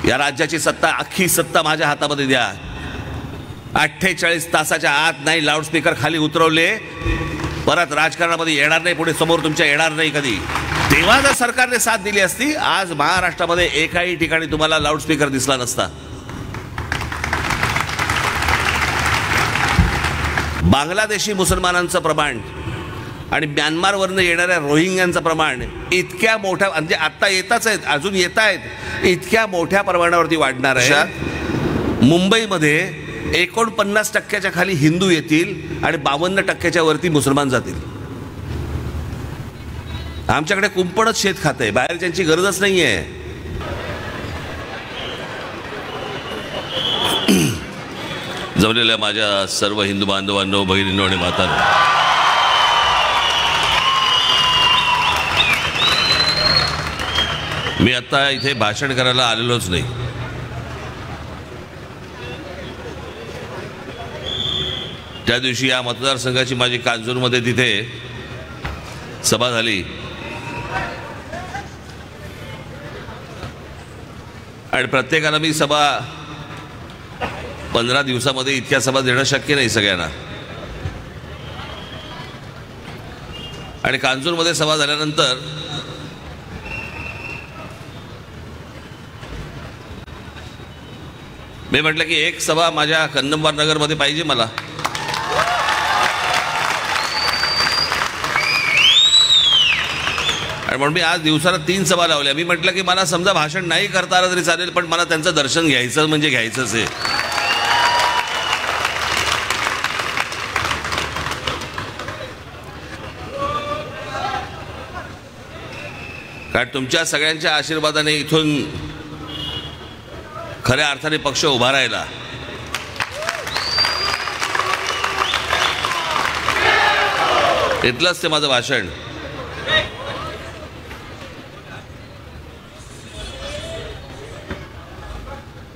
या राज्याची सत्ता, अख्खी सत्ता माझ्या हातामध्ये द्या. 48 तासाच्या आत नाही लाऊडस्पीकर खाली उतरवले, परत राजकारणामध्ये येणार नाही, पुढे समोर तुमच्या येणार नाही कधी. तेव्हा जर सरकारने साथ दिली असती, आज महाराष्ट्रामध्ये एकाही ठिकाणी तुम्हाला लाऊडस्पीकर दिसला नसता. बांगलादेशी मुसलमानांचं प्रमाण आणि म्यानमारवरनं येणाऱ्या रोहिंग्यांचं प्रमाण इतक्या मोठ्या, म्हणजे आत्ता येतच आहेत, अजून येत आहेत, इतक्या मोठ्या प्रमाणावरती वाढणार आहे. मुंबईमध्ये 49% खाली हिंदू येतील आणि 52% वरती मुसलमान जातील. आमच्याकडे कुंपणच शेत खाते, बाहेर त्यांची गरजच नाहीये. जमलेल्या माझ्या सर्व हिंदू बांधवांनो, भगिनींनो आणि मातांनो, मी आता इथे भाषण करायला आलेलोच नाही. त्या दिवशी या मतदारसंघाची माझी कांजूरमध्ये तिथे सभा झाली आणि प्रत्येकाला मी सभा 15 दिवसामध्ये इतक्या सभा देणं शक्य नाही सगळ्यांना. आणि कांजूरमध्ये सभा झाल्यानंतर मी म्हटलं की एक सभा माझ्या कन्नमवार नगरमध्ये पाहिजे मला. आणि म्हणून मी आज दिवसाला 3 सभा लावल्या. मी म्हटलं की मला समजा भाषण नाही करता आलं तरी चालेल, पण मला त्यांचं दर्शन घ्यायचं म्हणजे घ्यायचंच आहे. कारण तुमच्या सगळ्यांच्या आशीर्वादाने इथून खऱ्या अर्थाने पक्ष उभा राहिला. इथलंच ते माझं भाषण.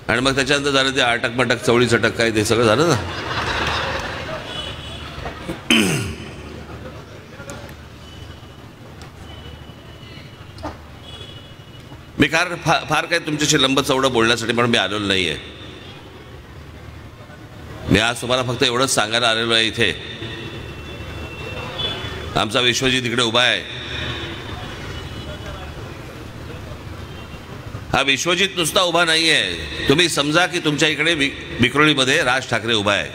आणि मग त्याच्यानंतर झालं ते अटक मटक चवळी चटक काय ते सगळं झालं ना. मी फार काही तुमच्याशी लंब चौडं बोलण्यासाठी म्हणून मी आलेलो नाही आहे. मी आज तुम्हाला फक्त एवढंच सांगायला आलेलो आहे, इथे आमचा विश्वजित इकडे उभा आहे. हा विश्वजित नुसता उभा नाही आहे, तुम्ही समजा की तुमच्या इकडे विक्रोळीमध्ये राज ठाकरे उभा आहे.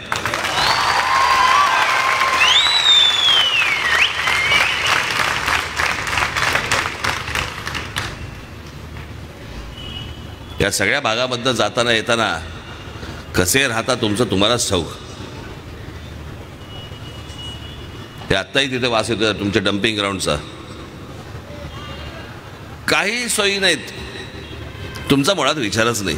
या सगळ्या भागामधनं जाताना येताना कसे राहता तुमचं तुम्हालाच ठाऊक. ते आत्ताही तिथे वास येतो तुमच्या डम्पिंग ग्राउंडचा. काही सोयी नाहीत, तुमचा मुळात विचारच नाही.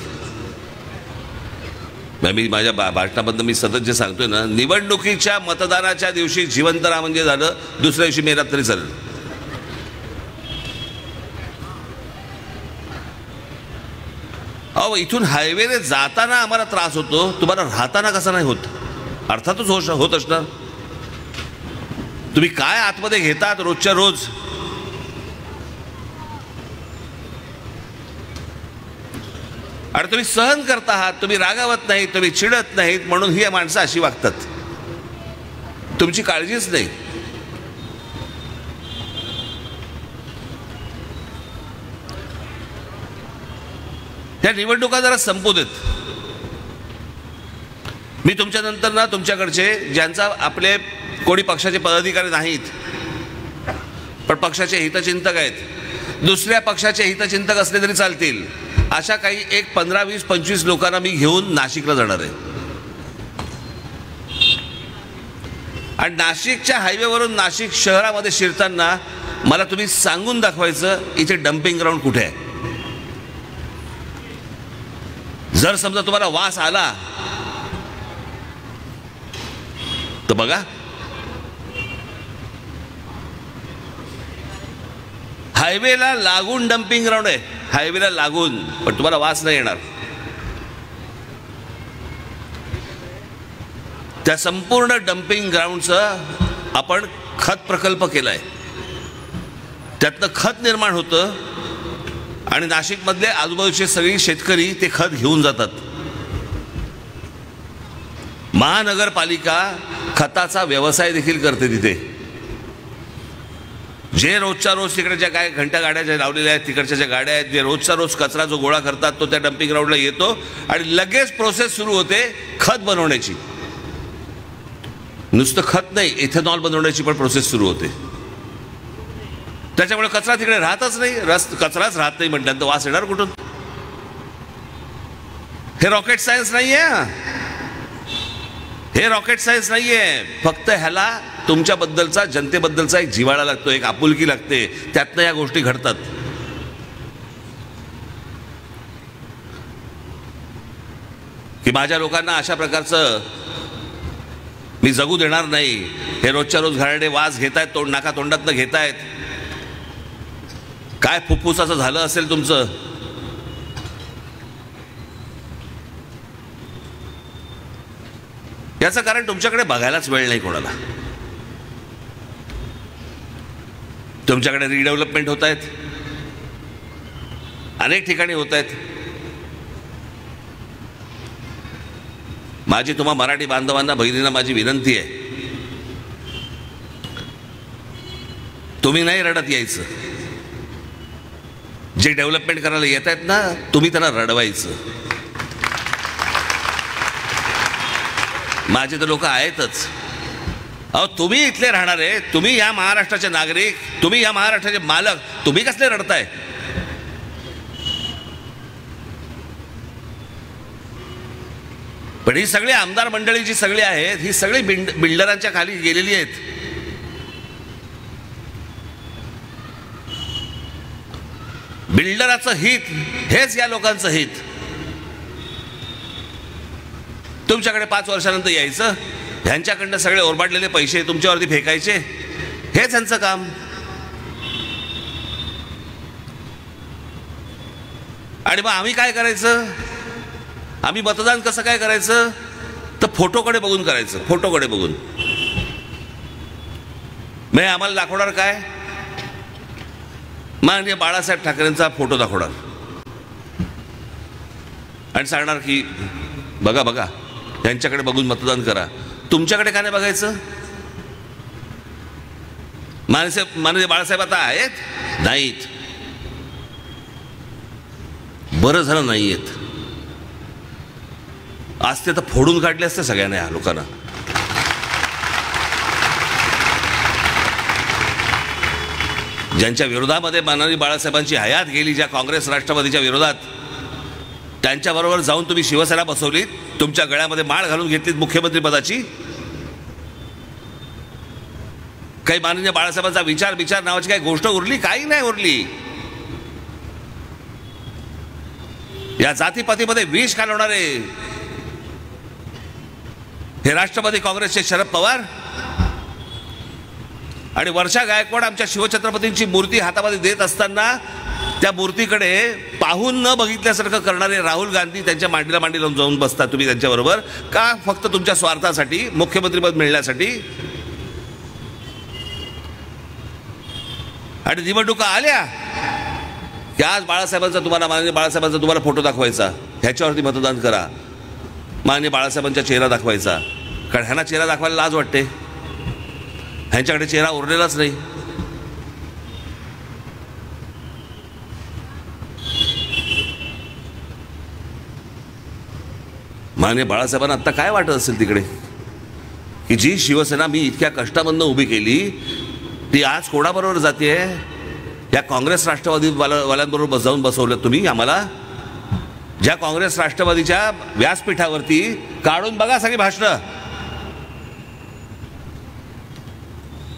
मी माझ्या भाषणाबद्दल मी सतत जे सांगतोय ना, निवडणुकीच्या मतदानाच्या दिवशी जिवंत राहा म्हणजे झालं, दुसऱ्या दिवशी मेलात तरी चालेल. अहो इथून हायवेने जाताना आम्हाला त्रास होतो, तुम्हाला राहताना कसा नाही होत? अर्थातच होत असणार. तुम्ही काय आतमध्ये घेतात रोजच्या रोज. आणि तुम्ही सहन करता आहात, तुम्ही रागावत नाहीत, तुम्ही चिडत नाहीत, म्हणून ही माणसं अशी वागतात. तुमची काळजीच नाही. त्या निवडणुका जरा संपू देत. मी तुमच्या नंतर ना तुमच्याकडचे ज्यांचा आपले कोणी पक्षाचे पदाधिकारी नाहीत पण पक्षाचे हितचिंतक आहेत, दुसऱ्या पक्षाचे हितचिंतक असले तरी चालतील, अशा काही एक 15, 20, 25 लोकांना मी घेऊन नाशिकला जाणार आहे. आणि नाशिकच्या हायवेवरून नाशिक शहरामध्ये शिरताना मला तुम्ही सांगून दाखवायचं इथे डम्पिंग ग्राउंड कुठे आहे. जर समजा तुम्हाला वास आला तर बघा, हायवेला लागून डम्पिंग ग्राउंड आहे, हायवेला लागून, पण तुम्हाला वास नाही येणार. त्या संपूर्ण डम्पिंग ग्राउंडचं आपण खत प्रकल्प केलाय, त्यातनं खत निर्माण होतं आणि नाशिकमधले आजूबाजूचे सगळे शेतकरी ते खत घेऊन जातात. महानगरपालिका खताचा व्यवसाय देखील करते तिथे. जे रोजच्या रोज तिकडे ज्या काय घंटा गाड्या ज्या लावलेल्या आहेत, तिकडच्या ज्या गाड्या आहेत, जे रोजचा रोज कचरा जो गोळा करतात तो त्या डम्पिंग ग्राउंडला येतो आणि लगेच प्रोसेस सुरू होते खत बनवण्याची. नुसतं खत नाही, इथेनॉल बनवण्याची पण प्रोसेस सुरू होते. त्याच्यामुळे कचरा तिकडे राहतच नाही. कचराच राहत नाही म्हटल्यानंतर वास येणार कुठून? हे रॉकेट सायन्स नाहीये. हे रॉकेट सायन्स नाहीये. फक्त ह्याला तुमच्याबद्दलचा, जनतेबद्दलचा एक जिव्हाळा लागतो, एक आपुलकी लागते. त्यातनं या गोष्टी घडतात. की माझ्या लोकांना अशा प्रकारचं मी जगू देणार नाही. हे रोजच्या रोज घाणेरडे वास घेतायत, नाका तोंडातनं घेतायत. काय फुफ्फुसाचं झालं असेल तुमचं? याचं कारण तुमच्याकडे बघायलाच वेळ नाही कोणाला. तुमच्याकडे रिडेव्हलपमेंट होत आहेत, अनेक ठिकाणी होत आहेत. माझी तुम्हा मराठी बांधवांना, भगिनींना माझी विनंती आहे, तुम्ही नाही रडत यायचं. जे डेव्हलपमेंट करायला येत आहेत ना, तुम्ही त्यांना रडवायचं. माझे तर लोक आहेतच. अहो, तुम्ही इथले राहणारे, तुम्ही या महाराष्ट्राचे नागरिक, तुम्ही या महाराष्ट्राचे मालक, तुम्ही कसले रडताय? पण ही सगळी आमदार मंडळी जी सगळी आहेत, ही सगळी बिल्डरांच्या खाली गेलेली आहेत. बिल्डराचं हित हेच या लोकांचं हित. तुमच्याकडे 5 वर्षानंतर यायचं, ह्यांच्याकडनं सगळे ओरबाडलेले पैसे तुमच्यावरती फेकायचे, हेच ह्यांचं काम. आणि मग आम्ही काय करायचं? आम्ही मतदान कसं काय करायचं? तर फोटोकडे बघून करायचं. फोटोकडे बघून. मी आम्हाला दाखवणार काय? माननीय बाळासाहेब ठाकरेंचा फोटो दाखवणार आणि सांगणार की बघा बघा, यांच्याकडे बघून मतदान करा. तुमच्याकडे का नाही बघायचं? माननीय बाळासाहेब आता आहेत? नाहीत. बरं झालं नाही आहेत. असते तर फोडून काढले असते सगळ्यांना, या लोकांना. ज्यांच्या विरोधामध्ये माननीय बाळासाहेबांची हयात गेली, ज्या काँग्रेस राष्ट्रवादीच्या विरोधात, त्यांच्याबरोबर जाऊन तुम्ही शिवसेना बसवलीत, तुमच्या गळ्यामध्ये माळ घालून घेतलीत मुख्यमंत्री पदाची. काही माननीय बाळासाहेबांचा विचार नावाची काही गोष्ट उरली? काही नाही उरली. या जातीपातीमध्ये विष घालवणारे हे राष्ट्रवादी काँग्रेसचे शरद पवार आणि वर्षा गायकवाड आमच्या शिवछत्रपतींची मूर्ती हातामध्ये देत असताना त्या मूर्तीकडे पाहून न बघितल्यासारखं करणारे राहुल गांधी त्यांच्या मांडीला मांडी लावून जाऊन बसता तुम्ही त्यांच्याबरोबर. का? फक्त तुमच्या स्वार्थासाठी, मुख्यमंत्रीपद मिळण्यासाठी. आणि निवडणुका आल्या की आज बाळासाहेबांचा तुम्हाला, माननीय बाळासाहेबांचा तुम्हाला फोटो दाखवायचा, ह्याच्यावरती मतदान करा. माननीय बाळासाहेबांचा चेहरा दाखवायचा. कारण ह्यांना चेहरा दाखवायला लाज वाटते. ह्यांच्याकडे चेहरा उरलेलाच नाही. माननीय बाळासाहेबांना आत्ता काय वाटत असेल तिकडे, की जी शिवसेना मी इतक्या कष्टामधनं उभी केली, ती आज कोणाबरोबर जाते? या काँग्रेस राष्ट्रवादी वाल्यांबरोबर जाऊन बसवलं तुम्ही आम्हाला. ज्या काँग्रेस राष्ट्रवादीच्या व्यासपीठावरती काढून बघा सगळी भाषणं.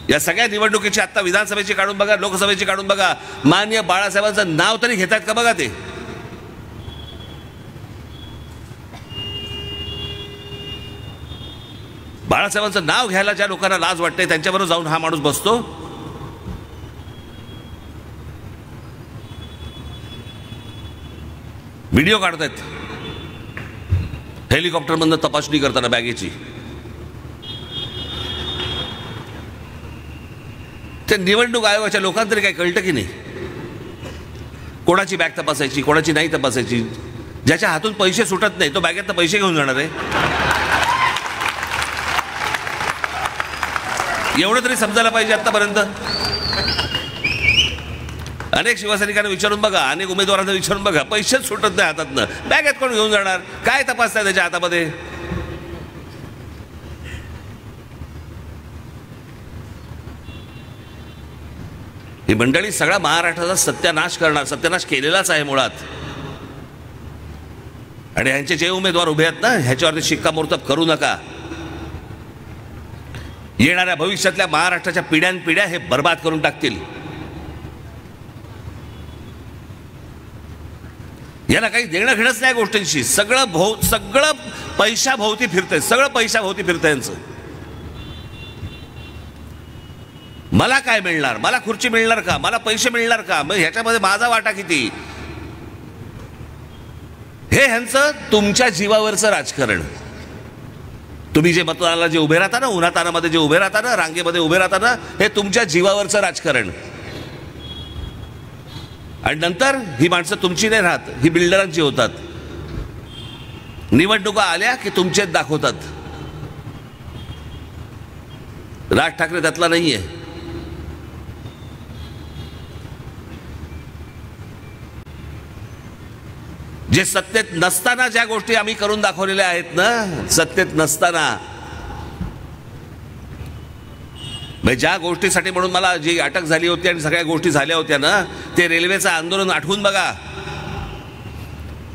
या सगळ्या निवडणुकीची, आत्ता विधानसभेची काढून बघा, लोकसभेची काढून बघा. माननीय बाळासाहेबांचं नाव तरी घेतात का बघा ते. बाळासाहेबांचं नाव घ्यायला ज्या लोकांना लाज वाटते, त्यांच्याबरोबर जाऊन हा माणूस बसतो. व्हिडिओ काढतायत हेलिकॉप्टरमधनं तपासणी करताना बॅगेची. त्या निवडणूक आयोगाच्या लोकांना तरी काय कळतं की नाही? कोणाची बॅग तपासायची, कोणाची नाही तपासायची. ज्याच्या हातून पैसे सुटत नाही तो बॅगेत पैसे घेऊन जाणार आहे. एवढं तरी समजायला पाहिजे. आतापर्यंत अनेक शिवसैनिकांना विचारून बघा, अनेक उमेदवारांना विचारून बघा, पैसेच सुटत नाही हातातनं, बॅगेत कोण घेऊन जाणार, काय तपासताय त्याच्या हातामध्ये. ही मंडळी सगळा महाराष्ट्राचा सत्यानाश करणार, सत्यानाश केलेलाच आहे मुळात. आणि ह्यांचे जे उमेदवार उभे आहेत ना, ह्याच्यावरती शिक्कामोर्तब करू नका. येणाऱ्या भविष्यातल्या महाराष्ट्राच्या पिढ्यानपिढ्या हे बर्बाद करून टाकतील. याला काही देणं घेणंच नाही गोष्टींशी. सगळं पैशाभोवती फिरतंय, सगळं पैशाभोवती फिरतंय यांचं. मला काय मिळणार, मला खुर्ची मिळणार का, मला पैसे मिळणार का, मग ह्याच्यामध्ये माझा वाटा किती. हे ह्यांचं तुमच्या जीवावरचं राजकारण. तुम्ही जे मतदानाला जे उभे राहता ना, उन्हातानामध्ये जे उभे राहता ना, रांगेमध्ये उभे राहता ना, हे तुमच्या जीवावरचं राजकारण. आणि नंतर ही माणसं तुमची नाही राहत, ही बिल्डरांची होतात. निवडणुका आल्या की तुमचेच दाखवतात. राज ठाकरे त्यातला नाहीये. जे सत्तेत नसताना ज्या गोष्टी आम्ही करून दाखवलेल्या आहेत ना, सत्तेत नसताना, ज्या गोष्टीसाठी म्हणून मला जी अटक झाली होती आणि सगळ्या गोष्टी झाल्या होत्या ना, ते रेल्वेचं आंदोलन आठवून बघा.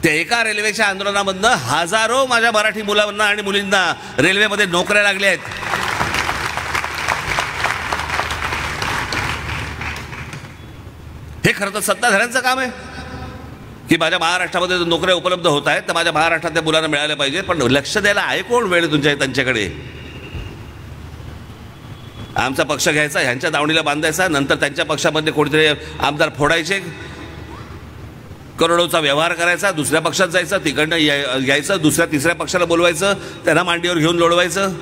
त्या एका रेल्वेच्या आंदोलनामधनं हजारो माझ्या मराठी मुलांना आणि मुलींना रेल्वेमध्ये नोकऱ्या लागल्या आहेत. हे खरं तर सत्ताधाऱ्यांचं काम आहे की माझ्या महाराष्ट्रामध्ये नोकऱ्या उपलब्ध होत आहेत, तर माझ्या महाराष्ट्रातल्या मुलांना मिळाल्या पाहिजे. पण लक्ष द्यायला आहे कोण वेळ तुमच्या त्यांच्याकडे. आमचा पक्ष घ्यायचा, ह्यांच्या दावणीला बांधायचा, नंतर त्यांच्या पक्षामध्ये कोणीतरी आमदार फोडायचे, करोडोचा व्यवहार करायचा, दुसऱ्या पक्षात जायचं, तिकडनं यायचं, दुसऱ्या तिसऱ्या पक्षाला बोलवायचं, त्यांना मांडीवर घेऊन लोळवायचं.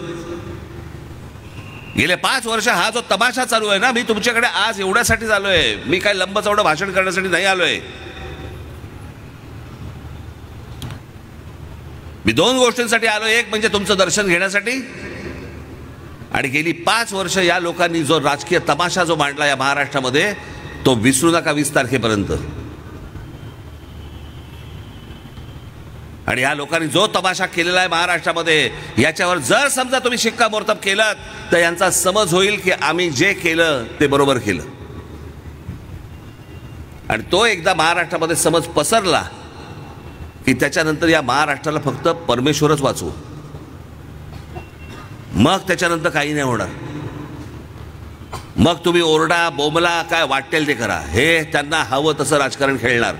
गेले 5 वर्ष हा जो तमाशा चालू आहे ना, मी तुमच्याकडे आज एवढ्यासाठी आलोय. मी काय लंबचौडं भाषण करण्यासाठी नाही आलोय. मी 2 गोष्टींसाठी आलो. एक म्हणजे तुमचं दर्शन घेण्यासाठी, आणि गेली 5 वर्ष या लोकांनी जो राजकीय तमाशा जो मांडला या महाराष्ट्रामध्ये, तो विसरू नका 20 तारखेपर्यंत. आणि या लोकांनी जो तमाशा केलेला आहे महाराष्ट्रामध्ये, याच्यावर जर समजा तुम्ही शिक्कामोर्तब केलं तर यांचा समज होईल की आम्ही जे केलं ते बरोबर केलं. आणि तो एकदा महाराष्ट्रामध्ये समज पसरला की त्याच्यानंतर या महाराष्ट्राला फक्त परमेश्वरच वाचवू, मग त्याच्यानंतर काही नाही होणार. मग तुम्ही ओरडा बोंबला काय वाटेल ते करा. हे त्यांना हवं तसं राजकारण खेळणार.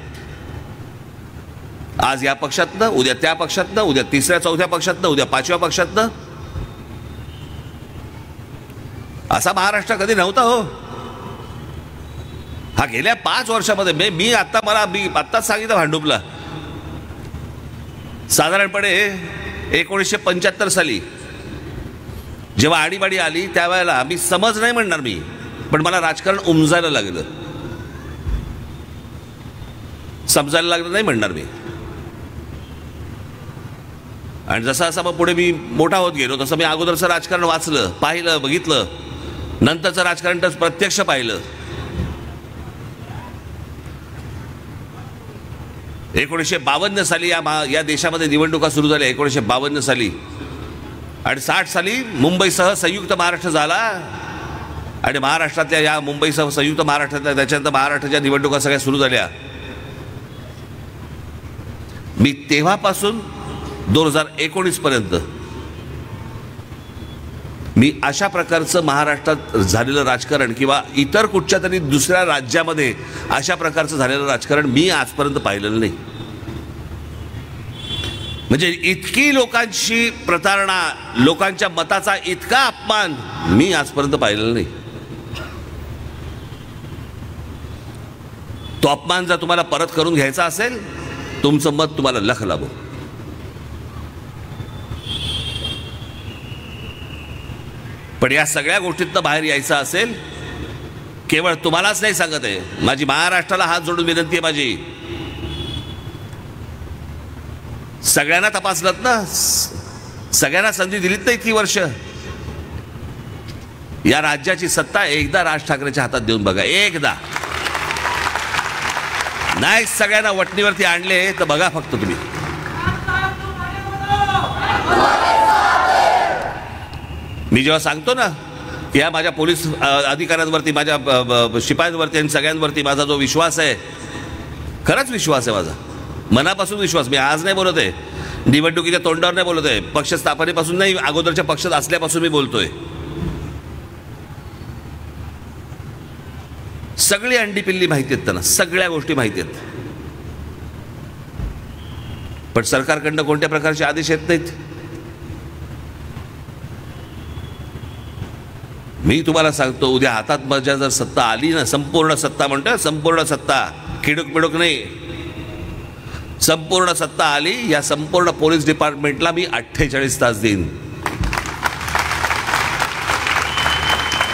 आज या पक्षातनं, उद्या त्या पक्षातनं, उद्या तिसऱ्या चौथ्या पक्षातनं, उद्या 5व्या पक्षातनं. असा महाराष्ट्र कधी नव्हता हो. हा गेल्या 5 वर्षामध्ये मी आत्ताच सांगितलं भांडुपला, साधारणपणे 1975 साली जेव्हा आणीबाणी आली त्यावेळेला मी समज नाही म्हणणार मी, पण मला राजकारण उमजायला लागलं, समजायला लागलं नाही म्हणणार मी. आणि जसं असं मग पुढे मी मोठा होत गेलो तसं मी अगोदरचं राजकारण वाचलं, पाहिलं, बघितलं. नंतरचं राजकारण तर प्रत्यक्ष पाहिलं. 1952 साली या देशामध्ये निवडणुका सुरू झाल्या. 1952 साली आणि 60 साली मुंबईसह संयुक्त महाराष्ट्र झाला. आणि महाराष्ट्रातल्या या मुंबईसह संयुक्त महाराष्ट्रातल्या त्याच्यानंतर महाराष्ट्राच्या निवडणुका सगळ्या सुरू झाल्या. मी तेव्हापासून 2019 पर्यंत मी अशा प्रकारचं महाराष्ट्रात झालेलं राजकारण किंवा इतर कुठच्या तरी दुसऱ्या राज्यामध्ये अशा प्रकारचं झालेलं राजकारण मी आजपर्यंत पाहिलेलं नाही. म्हणजे इतकी लोकांची प्रतारणा, लोकांच्या मताचा इतका अपमान मी आजपर्यंत पाहिलेला नाही. तो अपमान जर तुम्हाला परत करून घ्यायचा असेल, तुमचं मत तुम्हाला लख लाभो. पण या सगळ्या गोष्टीतनं बाहेर यायचं असेल केवळ तुम्हालाच नाही सांगत आहे, माझी महाराष्ट्राला हात जोडून विनंती आहे माझी, सगळ्यांना तपासलत ना, सगळ्यांना संधी दिलीत ना इतकी वर्ष. या राज्याची सत्ता एकदा राज ठाकरेच्या हातात देऊन बघा, एकदा. नाही सगळ्यांना वटणीवरती आणले तर बघा फक्त तुम्ही. मी जेव्हा सांगतो ना की या माझ्या पोलीस अधिकाऱ्यांवरती, माझ्या शिपायांवरती आणि सगळ्यांवरती माझा जो विश्वास आहे, खरंच विश्वास आहे माझा, मनापासून विश्वास. मी आज नाही बोलत आहे, निवडणुकीच्या तोंडावर नाही बोलत आहे, पक्ष स्थापनेपासून नाही, अगोदरच्या पक्षात असल्यापासून मी बोलतोय. सगळी अंडी पिल्ली माहिती आहेत त्यांना, सगळ्या गोष्टी माहिती आहेत, पण सरकारकडनं कोणत्या प्रकारचे आदेश येत नाहीत. मी तुम्हाला सांगतो, उद्या हातात माझ्या जर सत्ता आली ना, संपूर्ण सत्ता म्हणतोय, संपूर्ण सत्ता, खिडूक मिडूक नाही, संपूर्ण सत्ता आली, या संपूर्ण पोलीस डिपार्टमेंटला मी 48 तास देईन.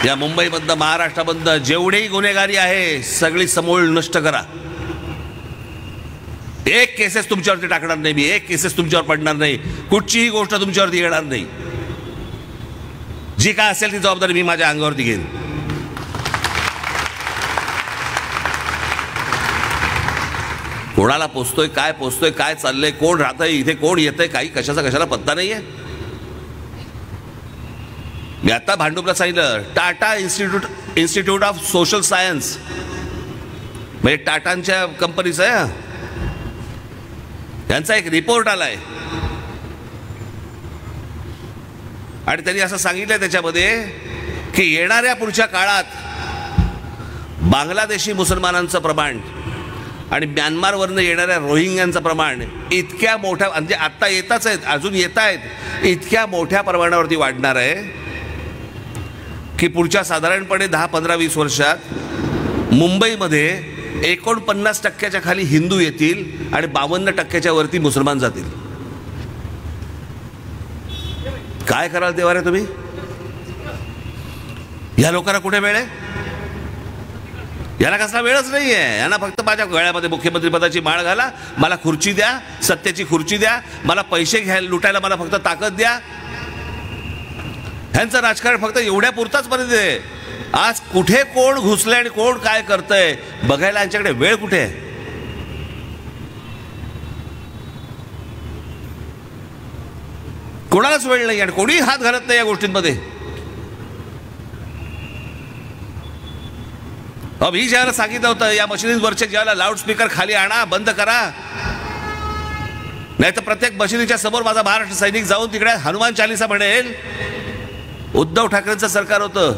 या मुंबईमधनं, महाराष्ट्रामधनं जेवढेही गुन्हेगारी आहे सगळी समूळ नष्ट करा. एक केसेस तुमच्यावरती टाकणार नाही मी, एक केसेस तुमच्यावर पडणार नाही, कुठचीही गोष्ट तुमच्यावरती येणार नाही. जी काय असेल ती जबाबदारी मी माझ्या अंगावरती घेईन. कोणाला पोचतोय, काय चाललंय, कोण राहतंय इथे, कोण येतंय, काही कशाला पत्ता नाहीये. मी आता भांडुपला सांगितलं, Tata institute of social science, म्हणजे टाटांच्या कंपनीचं आहे, त्यांचा एक रिपोर्ट आलाय आणि त्यांनी असं सांगितलंय त्याच्यामध्ये की येणाऱ्या पुढच्या काळात बांगलादेशी मुसलमानांचं प्रमाण आणि म्यानमारवरनं येणाऱ्या रोहिंग्यांचं प्रमाण इतक्या मोठ्या, म्हणजे आत्ता येतच आहेत, अजून येत आहेत, इतक्या मोठ्या प्रमाणावरती वाढणार आहे की पुढच्या साधारणपणे 10-15-20 वर्षात मुंबईमध्ये 49% खाली हिंदू येतील आणि 52% वरती मुसलमान जातील. काय कराल तेव्हा रे तुम्ही? या लोकांना कुठे वेळ आहे? याला कसला वेळच नाही आहे. यांना फक्त माझ्या गळ्यामध्ये मुख्यमंत्री पदाची माळ घाला, मला खुर्ची द्या, सत्तेची खुर्ची द्या, मला पैसे घ्यायला लुटायला मला फक्त ताकद द्या. ह्यांचं राजकारण फक्त एवढ्या पुरताच मर्यादित आहे. आज कुठे कोण घुसलंय आणि कोण काय करतंय बघायला यांच्याकडे वेळ कुठे आहे? कोणालाच वेळ नाही आणि कोणीही हात घालत नाही या गोष्टींमध्ये. मी ज्याला सांगितलं होतं या मशिनीवरचे ज्याला लाऊडस्पीकर खाली आणा, बंद करा, नाही तर प्रत्येक मशिनीच्या समोर माझा महाराष्ट्र सैनिक जाऊन तिकडे हनुमान चालीसा म्हणेल. उद्धव ठाकरेंचं सरकार होतं.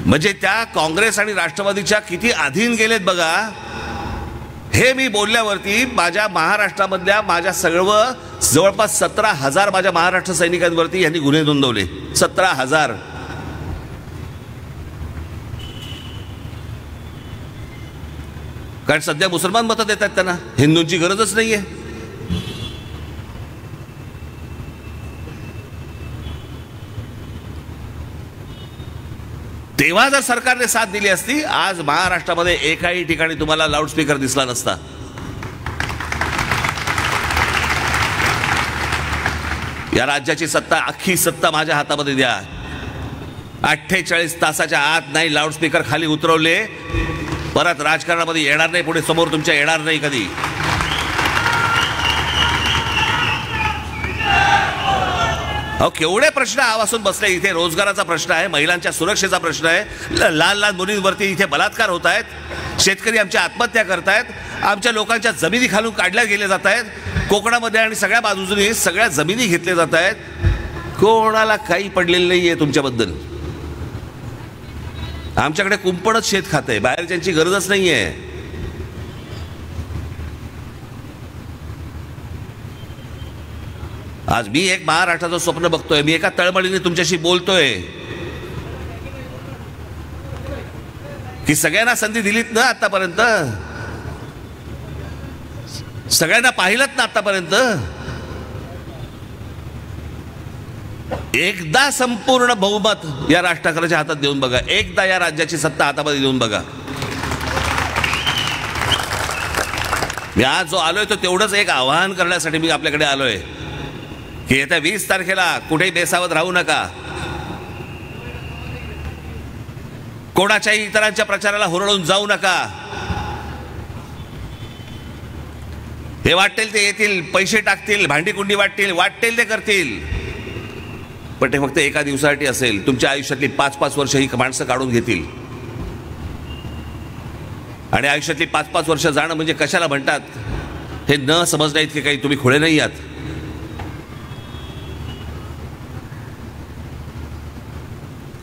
म्हणजे त्या काँग्रेस आणि राष्ट्रवादीच्या किती अधीन गेलेत बघा. हे मी बोलल्यावरती माझ्या महाराष्ट्रामधल्या माझ्या सर्व जवळपास 17,000 माझ्या महाराष्ट्र सैनिकांवरती यांनी गुन्हे नोंदवले. 17,000. कारण सध्या मुसलमान मतं देतात त्यांना, हिंदूंची गरजच नाहीये. तेव्हा जर सरकारने साथ दिली असती, आज महाराष्ट्रामध्ये एकाही ठिकाणी तुम्हाला लाऊडस्पीकर दिसला नसता. या राज्याची सत्ता, अख्खी सत्ता माझ्या हातामध्ये द्या. 48 तासाच्या आत नाही लाऊडस्पीकर खाली उतरवले, परत राजकारणामध्ये येणार नाही, पुढे समोर तुमच्या येणार नाही कधी. अहो केवढे प्रश्न आवासून बसले इथे. रोजगाराचा प्रश्न आहे, महिलांच्या सुरक्षेचा प्रश्न आहे, लहान लहान मुलींवरती इथे बलात्कार होत आहेत, शेतकरी आमच्या आत्महत्या करतायत, आमच्या लोकांच्या जमिनी खालून काढल्या गेल्या जात आहेत, कोकणामध्ये आणि सगळ्या बाजूनी सगळ्या जमिनी घेतल्या जात आहेत. कोणाला काही पडलेलं नाही आहे तुमच्याबद्दल. आमच्याकडे कुंपणच शेत खातंय, बाहेरच्यांची गरजच नाही आहे. आज मी एक महाराष्ट्राचं स्वप्न बघतोय, मी एका तळमळीने तुमच्याशी बोलतोय की सगळ्यांना संधी दिलीत ना आतापर्यंत, सगळ्यांना पाहिलंत ना आतापर्यंत. एकदा संपूर्ण बहुमत या राज ठाकरेच्या हातात देऊन बघा, एकदा या राज्याची सत्ता हातामध्ये देऊन बघा. मी आज जो आलोय तो तेवढंच एक आवाहन करण्यासाठी मी आपल्याकडे आलोय की येत्या 20 तारखेला कुठेही बेसावत राहू नका. कोणाच्याही इतरांच्या प्रचाराला हुरळून जाऊ नका. हे वाटेल ते येतील, पैसे टाकतील, भांडीकुंडी वाटेल ते करतील, पण ते फक्त एका दिवसासाठी असेल. तुमच्या आयुष्यातली 5-5 वर्ष ही माणसं काढून घेतील. आणि आयुष्यातली 5-5 वर्ष जाणं म्हणजे कशाला म्हणतात हे न समजण्या इतके काही तुम्ही खुळे नाही आहात.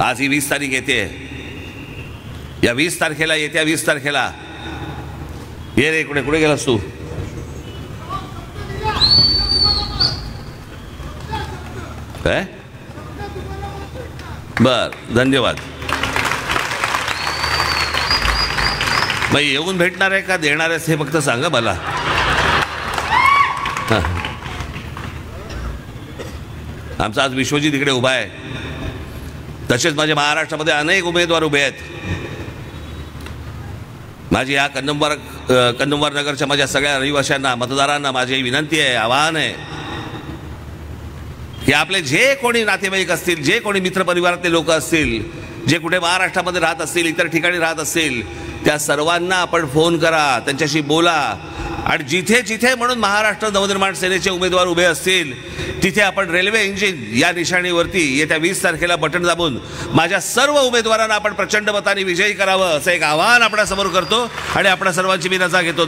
आज ही 20 तारीख येते. या 20 तारखेला, येत्या 20 तारखेला ये रे, कुठे गेलास तू? काय? बर, धन्यवाद. मग येऊन भेटणार आहे का देणार आहेस हे फक्त सांगा मला. आमचा आज विश्वजित इकडे उभा आहे. तसेच माझ्या महाराष्ट्रामध्ये अनेक उमेदवार उभे आहेत. माझी या कन्नमवार नगरच्या माझ्या सगळ्या रहिवाशांना, मतदारांना माझी विनंती आहे, आवाहन आहे की आपले जे कोणी नातेवाईक असतील, जे कोणी मित्रपरिवारातले लोक असतील, जे कुठे महाराष्ट्रामध्ये राहत असतील, इतर ठिकाणी राहत असतील, त्या सर्वांना आपण फोन करा, त्यांच्याशी बोला. आणि जिथे जिथे म्हणून महाराष्ट्र नवनिर्माण सेनेचे उमेदवार उभे असतील तिथे आपण रेल्वे इंजिन या निशाणीवरती येत्या 20 तारखेला बटन दाबून माझ्या सर्व उमेदवारांना आपण प्रचंड मताने विजयी करावं असं एक आवाहन आपल्यासमोर करतो आणि आपल्या सर्वांची मी रजा घेतो.